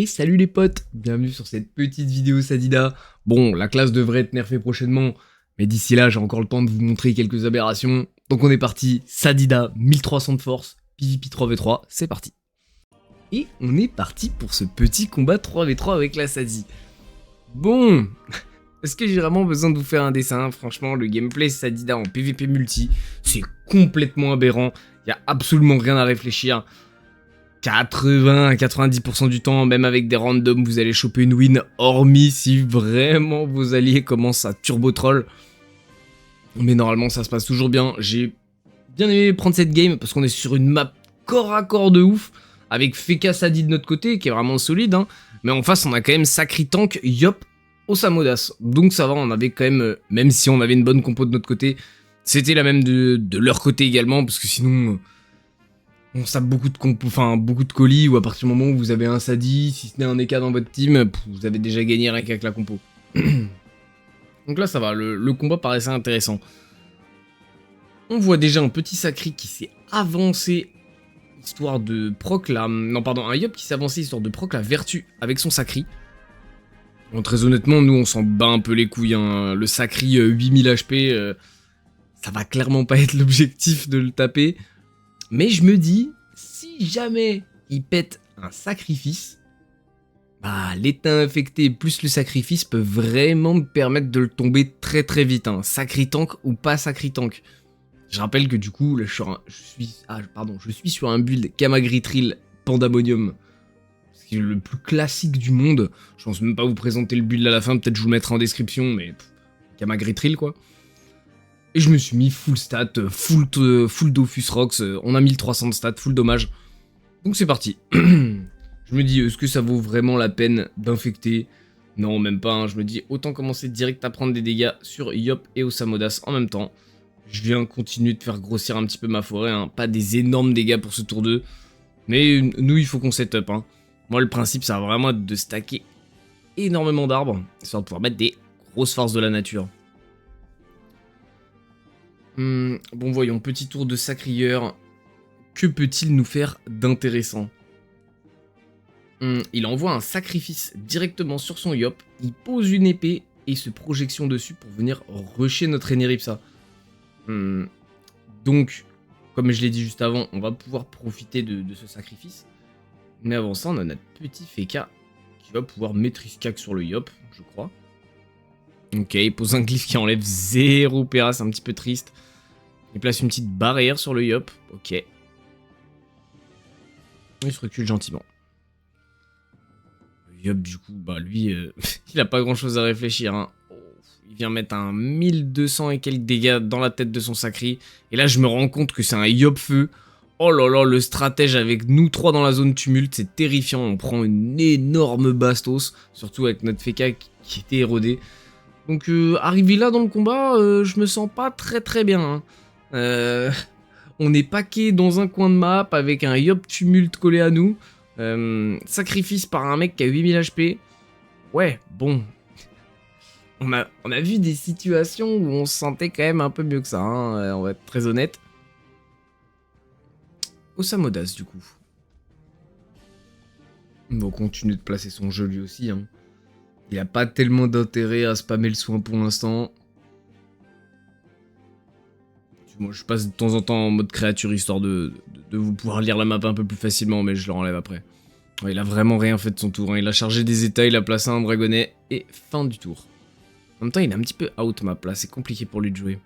Et salut les potes, bienvenue sur cette petite vidéo Sadida. Bon, la classe devrait être nerfée prochainement, mais d'ici là j'ai encore le temps de vous montrer quelques aberrations. Donc on est parti, Sadida, 1300 de force, PvP 3v3, c'est parti. Et on est parti pour ce petit combat 3v3 avec la Sadi. Bon, est-ce que j'ai vraiment besoin de vous faire un dessin? Franchement, le gameplay Sadida en PvP multi, c'est complètement aberrant, il n'y a absolument rien à réfléchir. 80-90% du temps, même avec des randoms, vous allez choper une win, hormis si vraiment vos alliés commencent à turbo troll. Mais normalement, ça se passe toujours bien. J'ai bien aimé prendre cette game parce qu'on est sur une map corps à corps de ouf, avec Feka Sadi de notre côté, qui est vraiment solide, hein. Mais en face, on a quand même Sacri Tank, Yop, Osamodas. Donc ça va, on avait quand même si on avait une bonne compo de notre côté, c'était la même de leur côté également, parce que sinon... on sape beaucoup de colis, ou à partir du moment où vous avez un Sadi, si ce n'est un Eka dans votre team, vous avez déjà gagné rien qu'avec la compo. Donc là ça va, le combat paraissait intéressant. On voit déjà un petit Sacri qui s'est avancé, histoire de proc la... Non pardon, un Yop qui s'est avancé histoire de proc la vertu avec son Sacri. Bon, très honnêtement, nous on s'en bat un peu les couilles, hein. Le Sacri 8000 HP, ça va clairement pas être l'objectif de le taper. Mais je me dis, si jamais il pète un sacrifice, bah l'étain infecté plus le sacrifice peut vraiment me permettre de le tomber très très vite, hein. Sacri Tank ou pas Sacri Tank. Je rappelle que du coup, là, je suis sur un build Kamagritril Pandamonium. C'est le plus classique du monde. Je pense même pas vous présenter le build à la fin, peut-être je vous le mettrai en description, mais Kamagritril quoi. Et je me suis mis full stat, full Dofus Rocks, on a 1300 de stats, full dommage. Donc c'est parti. Je me dis, est-ce que ça vaut vraiment la peine d'infecter? Non, même pas, hein. Je me dis, autant commencer direct à prendre des dégâts sur Yop et Osamodas en même temps. Je viens continuer de faire grossir un petit peu ma forêt, hein. Pas des énormes dégâts pour ce tour 2. Mais nous, il faut qu'on setup, hein. Moi, le principe, ça va vraiment être de stacker énormément d'arbres, histoire de pouvoir mettre des grosses forces de la nature. Bon voyons, petit tour de sacrieur. Que peut-il nous faire d'intéressant? Il envoie un sacrifice directement sur son Yop, il pose une épée et se projection dessus pour venir rusher notre Eneripsa. Donc, comme je l'ai dit juste avant, on va pouvoir profiter de ce sacrifice. Mais avant ça, on a notre petit Feka qui va pouvoir maîtriser Cac sur le Yop, je crois. Ok, il pose un glyphe qui enlève 0 PA, c'est un petit peu triste. Il place une petite barrière sur le Yop. Ok. Il se recule gentiment. Le Yop, du coup, bah lui, il a pas grand chose à réfléchir, hein. Il vient mettre un 1200 et quelques dégâts dans la tête de son Sacri. Et là, je me rends compte que c'est un Yop feu. Oh là là, le stratège avec nous trois dans la zone tumulte, c'est terrifiant. On prend une énorme bastos, surtout avec notre Feka qui était érodé. Donc, arrivé là dans le combat, je me sens pas très très bien, hein. On est paqué dans un coin de map avec un Yop tumulte collé à nous. Sacrifice par un mec qui a 8000 HP. Ouais, bon. On a vu des situations où on se sentait quand même un peu mieux que ça, hein, on va être très honnête. Osamodas du coup. Bon, continue de placer son jeu lui aussi, hein. Il a pas tellement d'intérêt à spammer le soin pour l'instant. Moi, je passe de temps en temps en mode créature, histoire de vous pouvoir lire la map un peu plus facilement, mais je le renlève après. Ouais, il a vraiment rien fait de son tour, hein. Il a chargé des états, il a placé un dragonnet, et fin du tour. En même temps, il est un petit peu out map, là, c'est compliqué pour lui de jouer.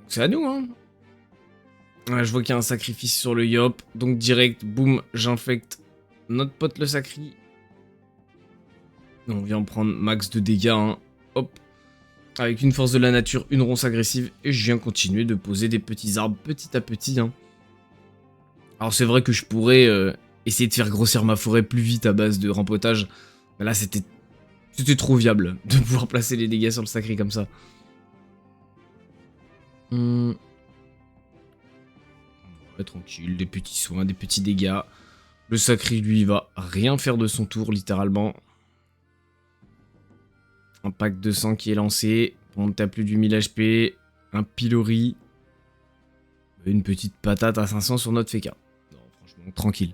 C'est à nous, hein. Ouais, je vois qu'il y a un sacrifice sur le Yop, donc direct, boum, j'infecte notre pote le Sacri. On vient prendre max de dégâts, hein. Hop. Avec une force de la nature, une ronce agressive, et je viens continuer de poser des petits arbres petit à petit, hein. Alors c'est vrai que je pourrais essayer de faire grossir ma forêt plus vite à base de rempotage, mais là c'était trop viable de pouvoir placer les dégâts sur le Sacri comme ça. Ouais, tranquille, des petits soins, des petits dégâts. Le Sacri lui il va rien faire de son tour littéralement. Un pack de sang qui est lancé. Pour monter à plus de 8000 HP. Un pilori. Une petite patate à 500 sur notre Feka. Non, franchement, tranquille.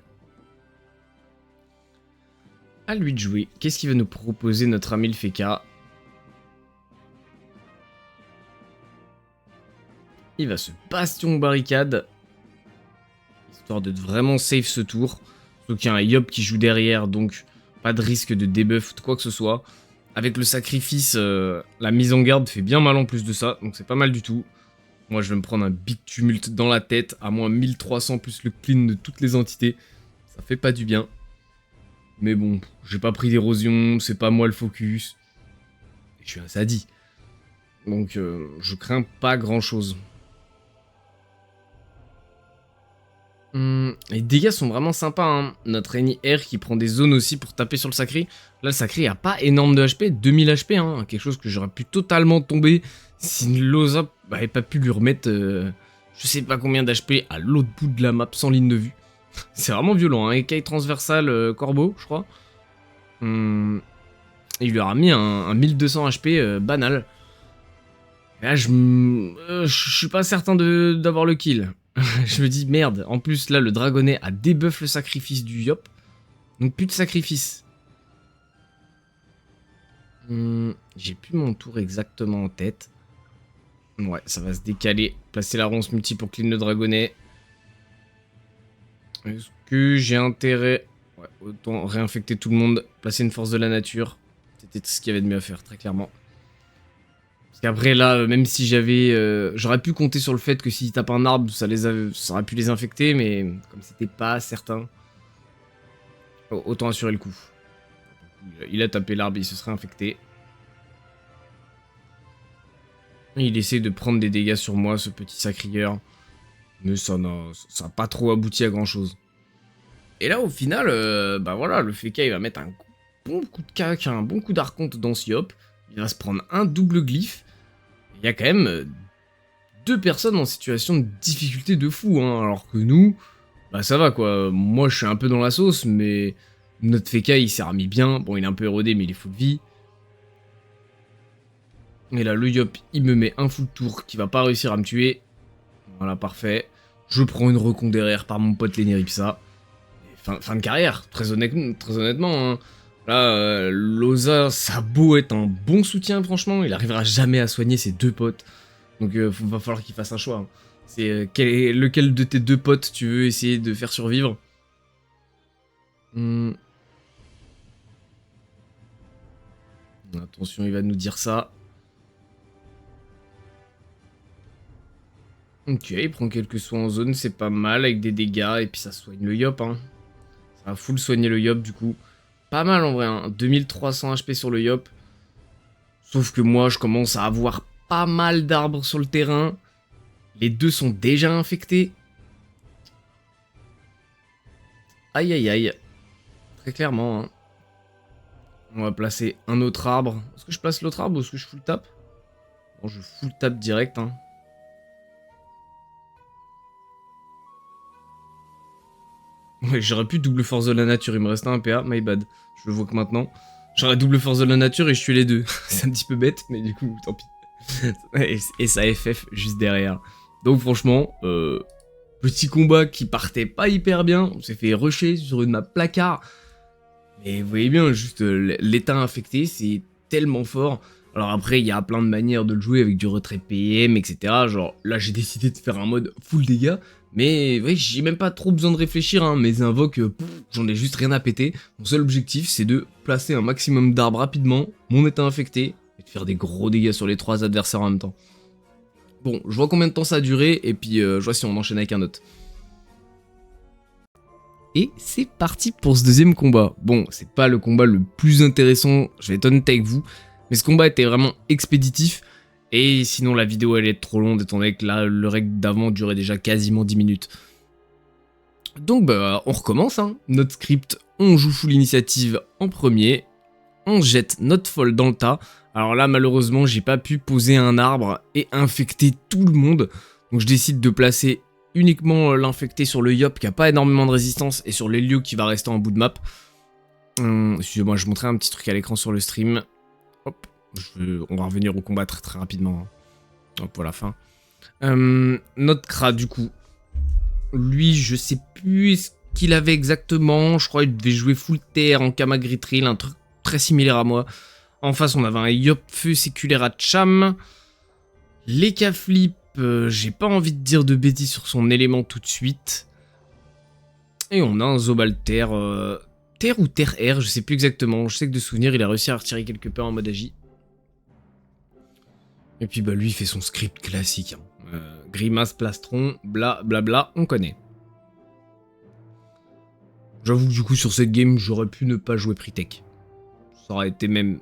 À lui de jouer. Qu'est-ce qu'il va nous proposer notre ami le Feka? Il va se bastion barricade. Histoire de vraiment safe ce tour. Surtout qu'il y a un Yop qui joue derrière, donc pas de risque de debuff ou de quoi que ce soit. Avec le sacrifice, la mise en garde fait bien mal en plus de ça, donc c'est pas mal du tout. Moi je vais me prendre un big tumulte dans la tête, à moins 1300 plus le clean de toutes les entités. Ça fait pas du bien. Mais bon, j'ai pas pris d'érosion, c'est pas moi le focus. Et je suis un sadi. Donc je crains pas grand chose. Les dégâts sont vraiment sympas, hein. Notre Eni R qui prend des zones aussi pour taper sur le sacré. Là, le sacré a pas énorme de HP, 2000 HP, hein. Quelque chose que j'aurais pu totalement tomber si Loza n'avait pas pu lui remettre je sais pas combien d'HP à l'autre bout de la map sans ligne de vue. C'est vraiment violent, hein. Écaille transversale Corbeau, je crois. Il lui aura mis un 1200 HP banal. Et là, je suis pas certain d'avoir le kill. Je me dis merde, en plus là le dragonnet a débuff le sacrifice du Yop. Donc plus de sacrifice. J'ai plus mon tour exactement en tête. Ouais, ça va se décaler. Placer la ronce multi pour clean le dragonnet. Est-ce que j'ai intérêt... Ouais, autant réinfecter tout le monde. Placer une force de la nature. C'était ce qu'il y avait de mieux à faire, très clairement. Parce qu'après là, même si j'avais... j'aurais pu compter sur le fait que s'ils tapent un arbre, ça aurait pu les infecter, mais comme c'était pas certain, autant assurer le coup. Il a tapé l'arbre, il se serait infecté. Il essaie de prendre des dégâts sur moi, ce petit sacrieur. Mais ça n'a pas trop abouti à grand chose. Et là, au final, bah voilà, le Feka, il va mettre un bon coup de cac, un bon coup d'archonte dans ce Yop. Il va se prendre un double glyphe. Il y a quand même 2 personnes en situation de difficulté de fou, hein, alors que nous, bah ça va quoi. Moi je suis un peu dans la sauce, mais notre Feka il s'est remis bien. Bon, il est un peu érodé, mais il est full vie. Et là, le Yop il me met un full tour qui va pas réussir à me tuer. Voilà, parfait. Je prends une recon derrière par mon pote Leniripsa. Fin de carrière, très honnêtement. Hein. Là, Loza, ça a beau être un bon soutien, franchement, il arrivera jamais à soigner ses 2 potes. Donc, va falloir qu'il fasse un choix. Hein. C'est lequel de tes 2 potes tu veux essayer de faire survivre. Attention, il va nous dire ça. Ok, il prend quelques soins en zone, c'est pas mal, avec des dégâts, et puis ça soigne le Yop. Hein. Ça va full soigner le Yop, du coup. Pas mal en vrai, hein. 2300 HP sur le Yop. Sauf que moi, je commence à avoir pas mal d'arbres sur le terrain. Les 2 sont déjà infectés. Aïe aïe aïe. Très clairement. Hein. On va placer un autre arbre. Est-ce que je place l'autre arbre ou est-ce que je full tap? Bon, je full tap direct. Hein. Ouais, j'aurais pu double force de la nature. Il me restait un PA. My bad. Je le vois que maintenant. J'aurais double force de la nature et je tue les 2. C'est un petit peu bête, mais du coup, tant pis. Et ça FF juste derrière. Donc franchement, petit combat qui partait pas hyper bien. On s'est fait rusher sur une map placard. Mais vous voyez bien, juste l'état infecté, c'est tellement fort. Alors après, il y a plein de manières de le jouer avec du retrait PM, etc. Genre là, j'ai décidé de faire un mode full dégâts. Mais ouais, j'ai même pas trop besoin de réfléchir, hein. Mes invoques, j'en ai juste rien à péter. Mon seul objectif, c'est de placer un maximum d'arbres rapidement, mon état infecté, et de faire des gros dégâts sur les 3 adversaires en même temps. Bon, je vois combien de temps ça a duré, et puis je vois si on enchaîne avec un autre. Et c'est parti pour ce deuxième combat. Bon, c'est pas le combat le plus intéressant, je vais être honnête avec vous, mais ce combat était vraiment expéditif. Et sinon la vidéo elle est trop longue étant donné que là le règle d'avant durait déjà quasiment 10 minutes. Donc bah on recommence hein. Notre script, on joue full initiative en premier. On jette notre folle dans le tas. Alors là malheureusement j'ai pas pu poser un arbre et infecter tout le monde. Donc je décide de placer uniquement l'infecté sur le Yop qui a pas énormément de résistance et sur l'Helio qui va rester en bout de map. Excusez-moi je montrais un petit truc à l'écran sur le stream. Hop. On va revenir au combat très rapidement. Hop, pour la fin. Notre Kra, du coup. Lui, je sais plus qu'il avait exactement. Je crois qu'il devait jouer full terre en Kamagritril, un truc très similaire à moi. En face, on avait un Yop Feu séculaire à Cham. Les Flip, j'ai pas envie de dire de bêtises sur son élément tout de suite. Et on a un Zobal Terre. Terre ou Terre R, je sais plus exactement. Je sais que de souvenir, il a réussi à retirer quelque part en mode agi. Et puis bah lui, il fait son script classique. Hein. Grimace, plastron, bla bla bla, on connaît. J'avoue que du coup, sur cette game, j'aurais pu ne pas jouer Pritech. Ça aurait été même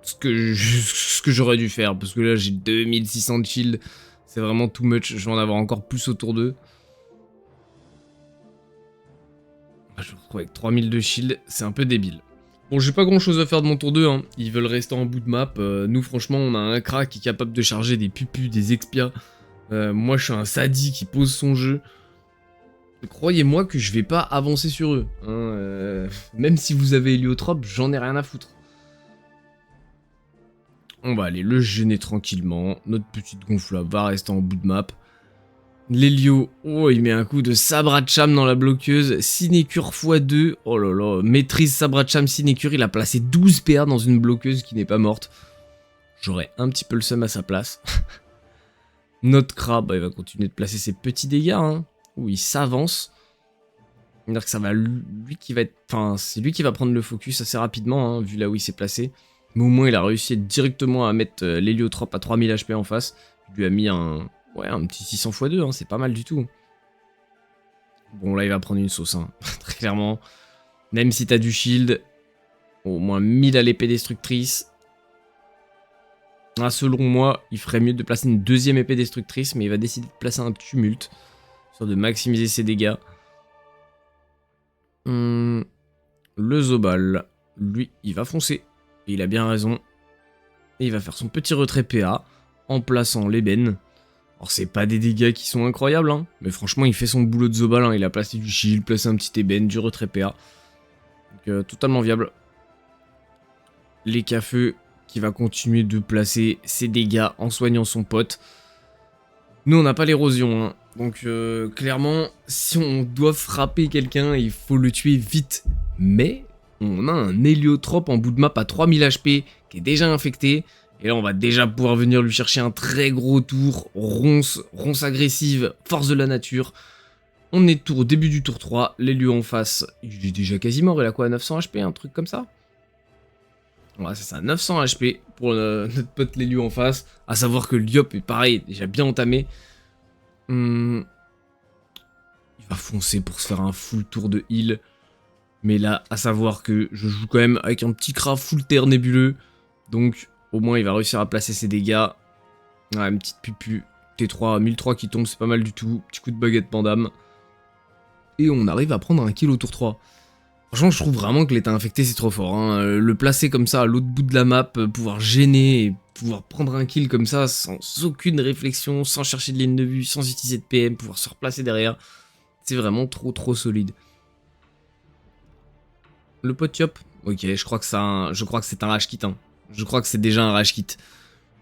ce que j'aurais dû faire. Parce que là, j'ai 2600 de shield. C'est vraiment too much. Je vais en avoir encore plus autour d'eux. Je me retrouve avec 3000 de shield. C'est un peu débile. Bon, j'ai pas grand chose à faire de mon tour 2. Hein. Ils veulent rester en bout de map. Nous, franchement, on a un crack qui est capable de charger des pupus, des expias. Moi, je suis un sadi qui pose son jeu. Croyez-moi que je vais pas avancer sur eux. Hein, même si vous avez Héliotrope, j'en ai rien à foutre. On va aller le gêner tranquillement. Notre petite gonflable va rester en bout de map. L'Hélio, oh, il met un coup de sabre à Cham dans la bloqueuse. Sinécure x2. Oh là là, maîtrise sabre à Cham, Sinécure. Il a placé 12 PA dans une bloqueuse qui n'est pas morte. J'aurais un petit peu le seum à sa place. Notre crabe, bah, il va continuer de placer ses petits dégâts. Hein. Où il s'avance. C'est-à-dire que ça va lui qui va être... Enfin, c'est lui qui va prendre le focus assez rapidement, hein, vu là où il s'est placé. Mais au moins, il a réussi directement à mettre l'héliotrope à 3000 HP en face. Il lui a mis un petit 600 x2, hein, c'est pas mal du tout. Bon, là, il va prendre une sauce, hein, très clairement. Même si t'as du shield, au moins 1000 à l'épée destructrice. Ah, selon moi, il ferait mieux de placer une deuxième épée destructrice, mais il va décider de placer un tumulte. Histoire de maximiser ses dégâts. Le Zobal, lui, il va foncer. Et il a bien raison. Et il va faire son petit retrait PA en plaçant l'ébène. Alors c'est pas des dégâts qui sont incroyables, hein, mais franchement il fait son boulot de Zobal, hein, il a placé du shield, placé un petit ébène, du retrait PA. Donc totalement viable. Les Cafeux qui va continuer de placer ses dégâts en soignant son pote. Nous on n'a pas l'érosion, hein, donc clairement si on doit frapper quelqu'un il faut le tuer vite. Mais on a un héliotrope en bout de map à 3000 HP qui est déjà infecté. Et là, on va déjà pouvoir venir lui chercher un très gros tour. Ronce agressive, force de la nature. On est au début du tour 3. L'Hélio en face, il est déjà quasi mort. Il a quoi, 900 HP, un truc comme ça? Ouais, c'est ça, 900 HP pour notre pote l'Hélio en face. À savoir que l'Iop est pareil, déjà bien entamé. Il va foncer pour se faire un full tour de heal. Mais là, à savoir que je joue quand même avec un petit craft full terre nébuleux. Donc... au moins, il va réussir à placer ses dégâts. Ouais, une petite pupu. T3, 1003 qui tombe, c'est pas mal du tout. Petit coup de baguette pandame. Et on arrive à prendre un kill au tour 3. Franchement, je trouve vraiment que l'état infecté, c'est trop fort. Hein. Le placer comme ça à l'autre bout de la map, pouvoir gêner et pouvoir prendre un kill comme ça, sans aucune réflexion, sans chercher de ligne de vue, sans utiliser de PM, pouvoir se replacer derrière. C'est vraiment trop solide. Le pot Yop. Ok, je crois que c'est un rage kit. Hein. Je crois que c'est déjà un rage kit.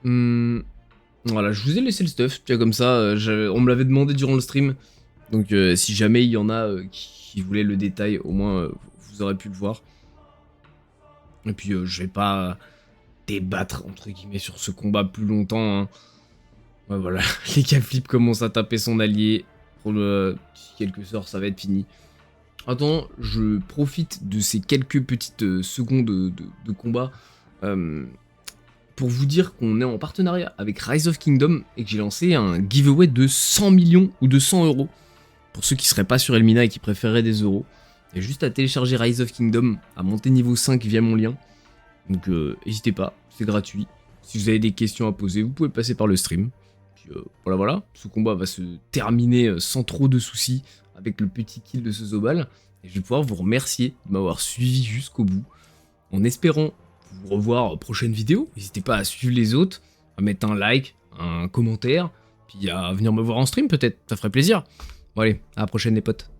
Voilà, je vous ai laissé le stuff, tu vois, comme ça, on me l'avait demandé durant le stream. Donc si jamais il y en a qui voulaient le détail, au moins vous aurez pu le voir. Et puis je vais pas débattre, entre guillemets, sur ce combat plus longtemps. Hein. Ouais, voilà, les Flip commencent à taper son allié. Pour d'ici quelques sorts, ça va être fini. Attends, je profite de ces quelques petites secondes de combat. Pour vous dire qu'on est en partenariat avec Rise of Kingdom et que j'ai lancé un giveaway de 100 millions ou de 100 euros. Pour ceux qui seraient pas sur Elmina et qui préféreraient des euros. Il y a juste à télécharger Rise of Kingdom, à monter niveau 5 via mon lien. Donc n'hésitez pas, c'est gratuit. Si vous avez des questions à poser, vous pouvez passer par le stream. Puis, voilà. Ce combat va se terminer sans trop de soucis avec le petit kill de ce Zobal. Et je vais pouvoir vous remercier de m'avoir suivi jusqu'au bout. En espérant vous revoir aux prochaines vidéos. N'hésitez pas à suivre les autres, à mettre un like, un commentaire, puis à venir me voir en stream peut-être, ça ferait plaisir. Bon allez, à la prochaine les potes.